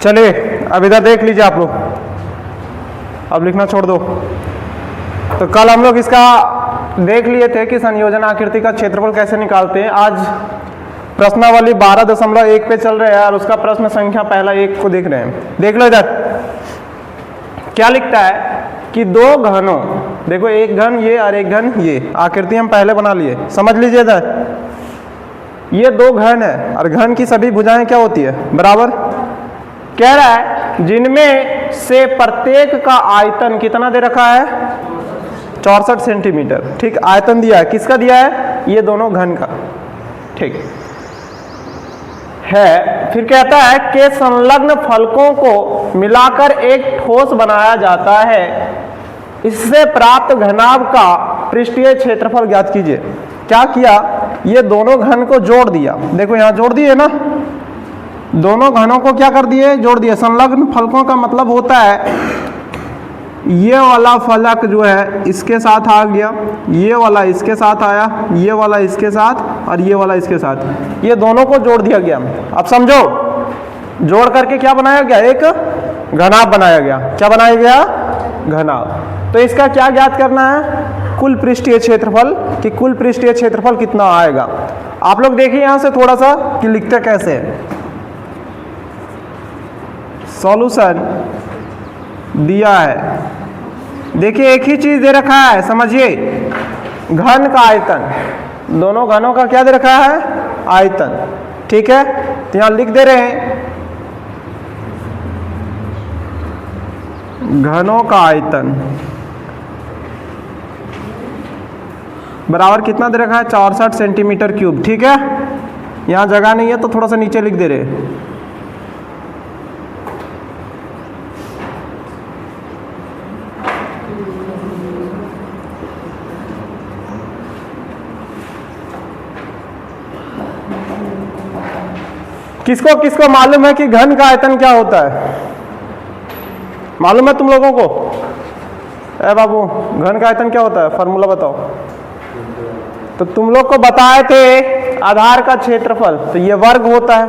चलिए अब इधर देख लीजिए आप लोग, अब लिखना छोड़ दो। तो कल हम लोग इसका देख लिए थे कि संयोजन आकृति का क्षेत्रफल कैसे निकालते हैं। आज प्रश्नावली 12.1 पे चल रहे हैं और उसका प्रश्न संख्या पहला 1 को देख रहे हैं। देख लो इधर क्या लिखता है कि दो घनों, देखो एक घन ये और एक घन ये, आकृति हम पहले बना लिए, समझ लीजिए इधर ये दो घन है और घन की सभी भुजाएं क्या होती है, बराबर। कह रहा है जिनमें से प्रत्येक का आयतन कितना दे रखा है, 64 सेंटीमीटर। ठीक, आयतन दिया है, किसका दिया है, ये दोनों घन का। ठीक है, फिर कहता है कि संलग्न फलकों को मिलाकर एक ठोस बनाया जाता है, इससे प्राप्त घनाभ का पृष्ठीय क्षेत्रफल ज्ञात कीजिए। क्या किया, ये दोनों घन को जोड़ दिया, देखो यहां जोड़ दिए ना, दोनों घनों को क्या कर दिए, जोड़ दिए। संलग्न फलकों का मतलब होता है ये वाला फलक जो है इसके साथ आ गया, ये वाला इसके साथ आया, ये वाला इसके साथ और ये वाला इसके साथ, ये दोनों को जोड़ दिया गया। अब समझो, जोड़ करके क्या बनाया गया, एक घनाभ बनाया गया। क्या बनाया गया, घनाभ। तो इसका क्या ज्ञात करना है, कुल पृष्ठीय क्षेत्रफल, कि कुल पृष्ठीय क्षेत्रफल कितना आएगा। आप लोग देखिए यहां से थोड़ा सा कि लिखते कैसे है। सॉल्यूशन दिया है, देखिए एक ही चीज दे रखा है, समझिए, घन का आयतन, दोनों घनों का क्या दे रखा है, आयतन। ठीक है, तो यहां लिख दे रहे हैं घनों का आयतन बराबर कितना दे रखा है, 64 सेंटीमीटर क्यूब। ठीक है, यहां जगह नहीं है तो थोड़ा सा नीचे लिख दे रहे। किसको किसको मालूम है कि घन का आयतन क्या होता है, मालूम है तुम लोगों को? ए बाबू, घन का आयतन क्या होता है, फॉर्मूला बताओ। तो तुम लोग को बताए थे आधार का क्षेत्रफल, तो ये वर्ग होता है,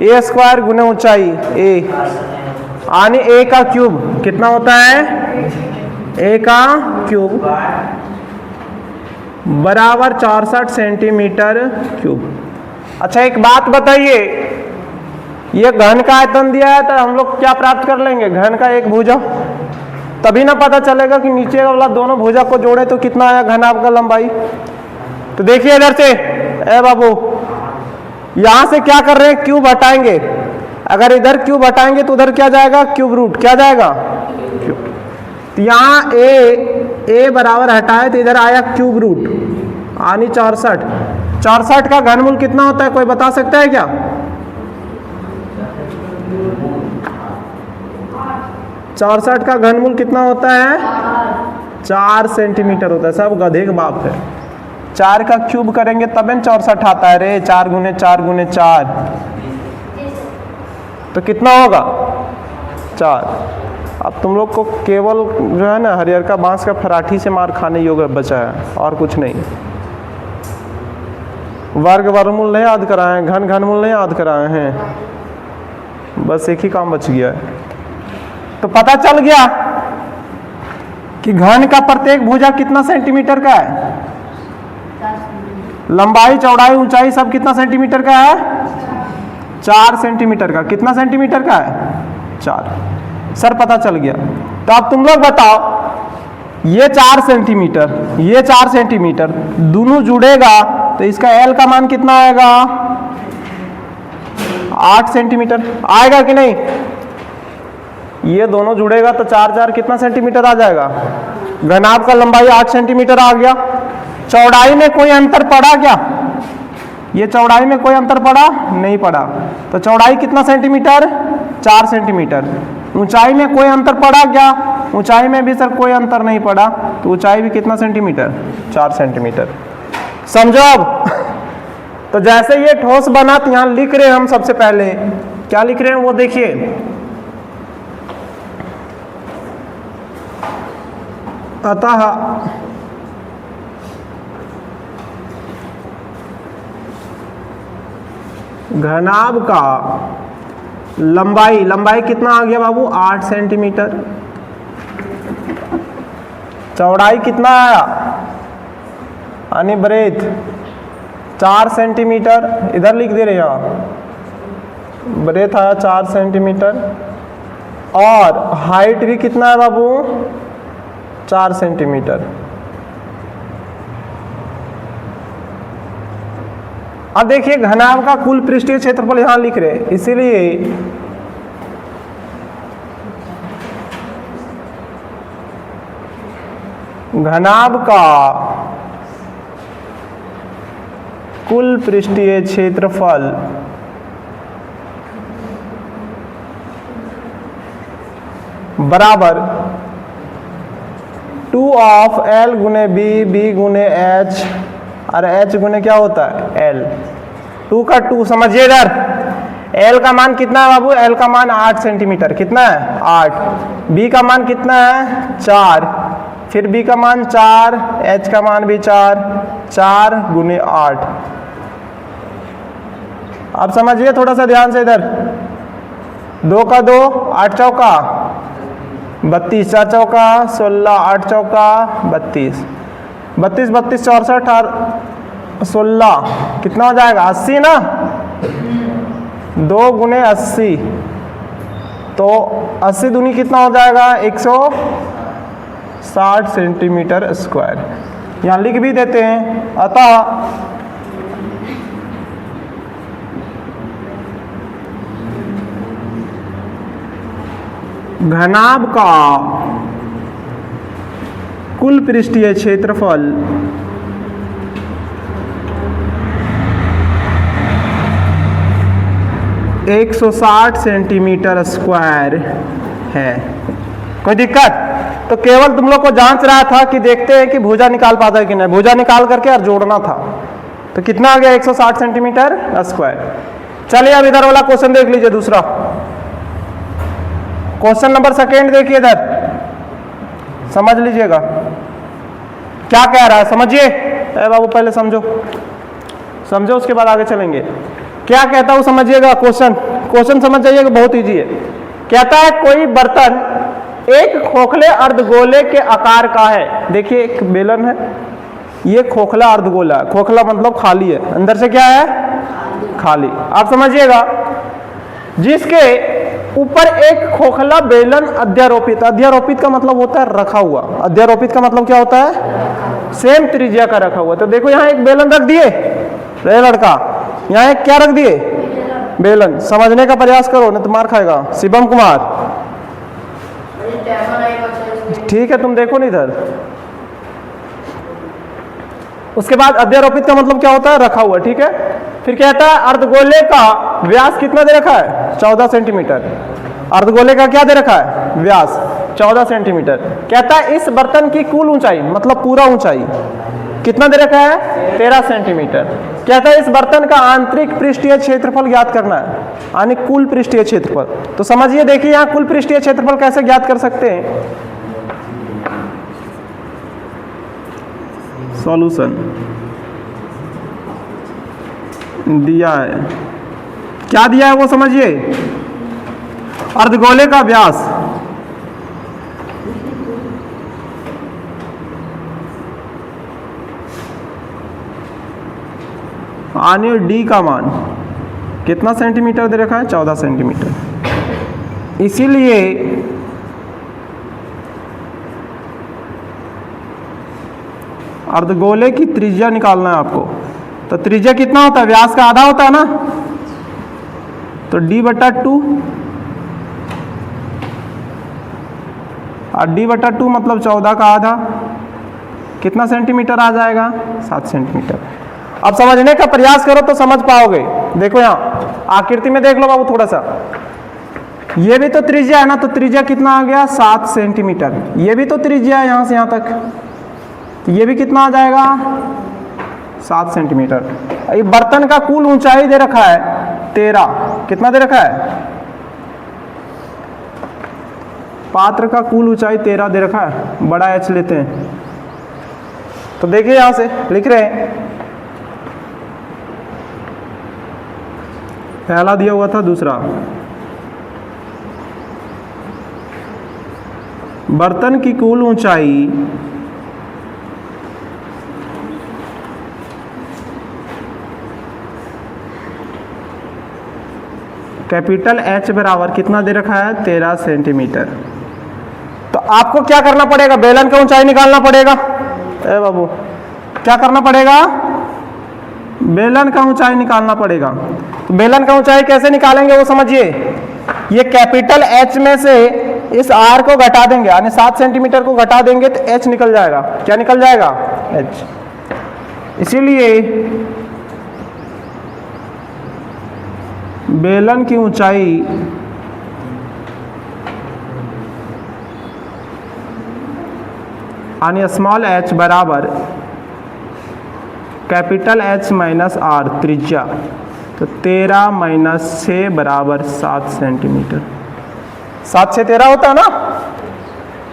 ए स्क्वायर गुने ऊंचाई ए, यानी ए का क्यूब कितना होता है, ए का क्यूब बराबर 64 सेंटीमीटर क्यूब। अच्छा एक बात बताइए, ये घन का आयतन दिया है तो हम लोग क्या प्राप्त कर लेंगे, घन का एक भुजा, तभी ना पता चलेगा कि नीचे वाला दोनों भुजा को जोड़े तो कितना आया घनाभ का लंबाई। तो देखिए इधर से, ए बाबू यहां से क्या कर रहे हैं, क्यूब हटाएंगे, अगर इधर क्यूब हटाएंगे तो उधर क्या जाएगा, क्यूब रूट, क्या जाएगा, क्यूब। तो यहाँ ए बराबर हटाए तो इधर आया क्यूब रूट, यानी 64। 64 का घनमूल कितना होता है, कोई बता सकता है क्या? 64 का घनमूल कितना होता है, 4 सेंटीमीटर होता है। सब गधे का बाप है, 4 का क्यूब करेंगे तब 64 आता है रे, 4 गुने 4 गुने 4, तो कितना होगा, 4। अब तुम लोग को केवल जो है ना हरियर का बांस का फराठी से मार खाने योग्य बचा है, और कुछ नहीं। वर्ग वर्गमूल नहीं याद कराए हैं, घन घनमूल नहीं याद कराए हैं, बस एक ही काम बच गया है। तो पता चल गया कि घन का प्रत्येक भुजा कितना सेंटीमीटर का है, लंबाई चौड़ाई ऊंचाई सब कितना सेंटीमीटर का है, 4 सेंटीमीटर का। कितना सेंटीमीटर का है, 4। सर पता चल गया। तो अब तुम लोग बताओ, ये 4 सेंटीमीटर, ये 4 सेंटीमीटर, दोनों जुड़ेगा तो इसका एल का मान कितना आएगा, 8 सेंटीमीटर आएगा कि नहीं। ये दोनों जुड़ेगा तो 4 4 कितना सेंटीमीटर आ जाएगा, घनाभ का लंबाई 8 सेंटीमीटर आ गया। चौड़ाई में कोई अंतर पड़ा क्या, ये चौड़ाई में कोई अंतर पड़ा नहीं पड़ा, तो चौड़ाई कितना सेंटीमीटर, 4 सेंटीमीटर। ऊंचाई में कोई अंतर पड़ा क्या, ऊंचाई में भी सर कोई अंतर नहीं पड़ा, तो ऊंचाई भी कितना सेंटीमीटर, 4 सेंटीमीटर। समझो अब। तो जैसे ये ठोस बना तो यहां लिख रहे हैं हम, सबसे पहले क्या लिख रहे हैं वो देखिए, अतः घनाभ का लंबाई कितना आ गया बाबू 8 सेंटीमीटर। चौड़ाई कितना आया यानी ब्रेथ 4 सेंटीमीटर, इधर लिख दे रहे हैं, ब्रेथ आया 4 सेंटीमीटर और हाइट भी कितना है बाबू 4 सेंटीमीटर। अब देखिए घनाभ का कुल पृष्ठीय क्षेत्रफल यहां लिख रहे हैं, इसीलिए घनाभ का कुल पृष्ठीय क्षेत्रफल बराबर 2 ऑफ L गुने B गुने H और H गुने क्या होता है L। 2 का 2 समझिए इधर। L का मान कितना है बाबू, L का मान 8 सेंटीमीटर, कितना है 8। B का मान कितना है 4, फिर B का मान 4, H का मान भी 4 गुने 8। अब समझिए थोड़ा सा ध्यान से इधर। 2 का 2 8 चौका 32, 4 चौका 16, 8 चौका 32, 32 64 और 16 कितना हो जाएगा 80 ना। 2 गुने 80 तो 80 दूनी कितना हो जाएगा 160 सेंटीमीटर स्क्वायर। यहाँ लिख भी देते हैं। अतः घनाभ का कुल पृष्ठीय क्षेत्रफल एक 160 सेंटीमीटर स्क्वायर है। कोई दिक्कत? तो केवल तुम लोग को जांच रहा था कि देखते हैं कि भुजा निकाल पाता है कि नहीं। भुजा निकाल करके और जोड़ना था। तो कितना आ गया 160 सेंटीमीटर स्क्वायर। चलिए अब इधर वाला क्वेश्चन देख लीजिए दूसरा। क्वेश्चन नंबर 2 देखिए इधर, समझ लीजिएगा क्या कह रहा है। समझिए बाबू, पहले समझो उसके बाद आगे चलेंगे। क्या कहता हूं समझिएगा। क्वेश्चन समझ जाइएगा, बहुत इजी है। कहता है कोई बर्तन एक खोखले अर्धगोले के आकार का है। देखिए एक बेलन है, ये खोखला अर्धगोला है। खोखला मतलब खाली है, अंदर से क्या है खाली। आप समझिएगा जिसके ऊपर एक खोखला बेलन अध्यारोपित। अध्यारोपित का मतलब होता है रखा हुआ। अध्यारोपित का मतलब क्या होता है सेम त्रिज्या का रखा हुआ। तो देखो यहाँ एक बेलन रख दिए रे लड़का, यहाँ एक क्या रख दिए बेलन। समझने का प्रयास करो नहीं तो मार खाएगा। शिवम कुमार ठीक है, तुम देखो नहीं इधर। उसके बाद अध्यारोपित का मतलब क्या होता है रखा हुआ, ठीक है। फिर कहता है अर्धगोले का व्यास कितना दे रखा है 14 सेंटीमीटर। अर्धगोले का क्या दे रखा है व्यास 14 सेंटीमीटर। कहता है इस बर्तन की कुल ऊंचाई मतलब पूरा ऊंचाई कितना दे रखा है 13 सेंटीमीटर। कहता है इस बर्तन का आंतरिक पृष्ठीय क्षेत्रफल ज्ञात करना है, यानी कुल पृष्ठीय क्षेत्रफल। तो समझिए, देखिए यहाँ कुल पृष्ठीय क्षेत्रफल कैसे ज्ञात कर सकते हैं। सॉल्यूशन दिया है, क्या दिया है वो समझिए। अर्धगोले का व्यास यानी डी का मान कितना सेंटीमीटर दे रखा है 14 सेंटीमीटर। इसीलिए अर्धगोले की त्रिज्या निकालना है आपको। तो त्रिज्या कितना होता है व्यास का आधा होता है ना। तो d/2 और d/2 मतलब 14 का आधा कितना सेंटीमीटर आ जाएगा 7 सेंटीमीटर। अब समझने का प्रयास करो तो समझ पाओगे। देखो यहाँ आकृति में देख लो बाबू थोड़ा सा। ये भी तो त्रिज्या है ना, तो त्रिज्या कितना आ गया 7 सेंटीमीटर। ये भी तो त्रिज्या है यहाँ से यहाँ तक, तो ये भी कितना आ जाएगा 7 सेंटीमीटर। ये बर्तन का कुल ऊंचाई दे रखा है 13। कितना दे रखा है पात्र का कुल ऊंचाई 13 दे रखा है। बड़ा एच लेते हैं। तो देखिए यहां से लिख रहे हैं, पहला दिया हुआ था दूसरा बर्तन की कुल ऊंचाई कैपिटल एच बराबर कितना दे रखा है 13 सेंटीमीटर। तो आपको क्या करना पड़ेगा, बेलन का ऊंचाई निकालना पड़ेगा। ए बाबू क्या करना पड़ेगा, बेलन का ऊंचाई निकालना पड़ेगा। तो बेलन का ऊंचाई कैसे निकालेंगे वो समझिए। ये कैपिटल एच में से इस आर को घटा देंगे, यानी 7 सेंटीमीटर को घटा देंगे तो एच निकल जाएगा। क्या निकल जाएगा, एच। इसीलिए बेलन की ऊंचाई यानी स्मॉल एच बराबर कैपिटल एच माइनस आर त्रिज्या, तो 13 माइनस 6 बराबर 7 सेंटीमीटर। 7 6 13 होता है ना।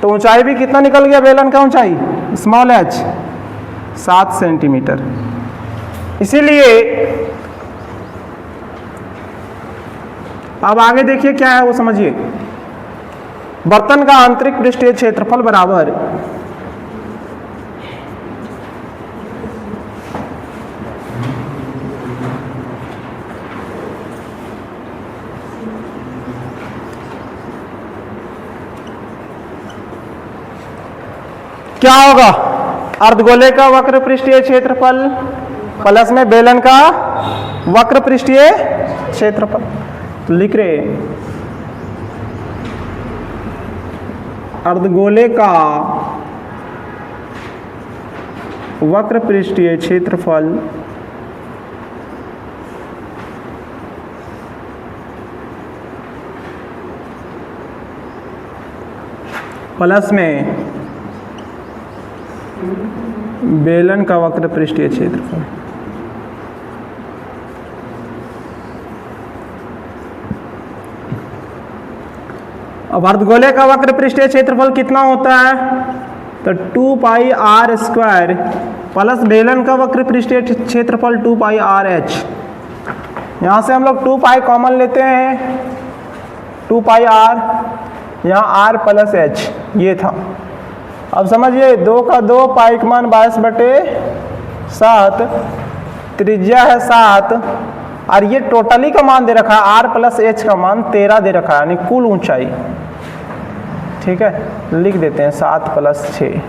तो ऊंचाई भी कितना निकल गया बेलन का ऊंचाई, स्मॉल एच 7 सेंटीमीटर। इसीलिए अब आगे देखिए क्या है वो समझिए। बर्तन का आंतरिक पृष्ठीय क्षेत्रफल बराबर क्या होगा, अर्धगोले का वक्र पृष्ठीय क्षेत्रफल प्लस में बेलन का वक्र पृष्ठीय क्षेत्रफल। तो लिख रहे अर्धगोले का वक्र पृष्ठीय क्षेत्रफल प्लस में बेलन का वक्र पृष्ठीय क्षेत्रफल। अब अर्धगोले का वक्र पृष्ठीय क्षेत्रफल कितना होता है, तो 2 पाई आर स्क्वायर प्लस बेलन का वक्र पृष्ठीय क्षेत्रफल 2 पाई आर एच। यहाँ से हम लोग 2 पाई कॉमन लेते हैं, 2 पाई आर, यहाँ आर प्लस एच ये था। अब समझिए 2 का 2 पाई का मान 22/7, त्रिज्या है 7 और ये टोटली का मान दे रखा है आर प्लस एच का मान 13 दे रखा है, यानी कुल ऊंचाई। ठीक है, लिख देते हैं 7 प्लस 6,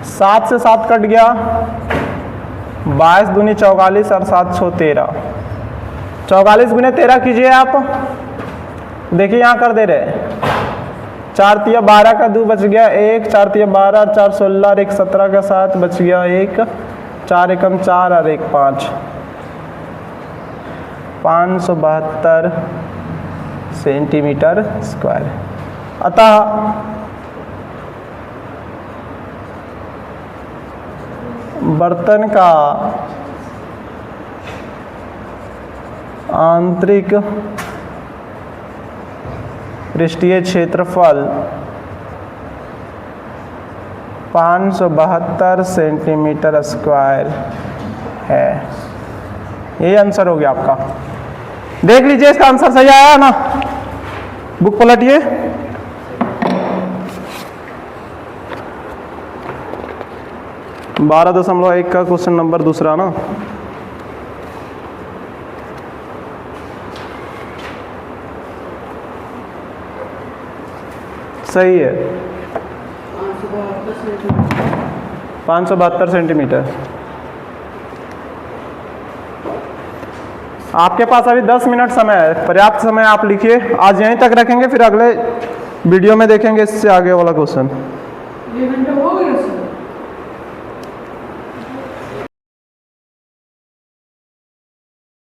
7 से 7 कट गया, 22 दूनी 44 और 7 6 13, 44 गुने 13 कीजिए आप। देखिए यहाँ कर दे रहे 4 तिया 12 का 2 बच गया 1, 4 तिया 12, 4 16 और 1 17 का 7 बच गया 1, 4 एकम 4 और 1 5, 572 सेंटीमीटर स्क्वायर। अतः बर्तन का आंतरिक पृष्ठीय क्षेत्रफल 572 सेंटीमीटर स्क्वायर है। ये आंसर हो गया आपका। देख लीजिए इसका आंसर सही आया ना, बुक पलटिए। बारह 12.1 का क्वेश्चन नंबर दूसरा ना। सही है, 572 सेंटीमीटर। आपके पास अभी 10 मिनट समय है, पर्याप्त समय आप लिखिए। आज यहीं तक रखेंगे, फिर अगले वीडियो में देखेंगे इससे आगे वाला क्वेश्चन। ये घंटा हो गया सर।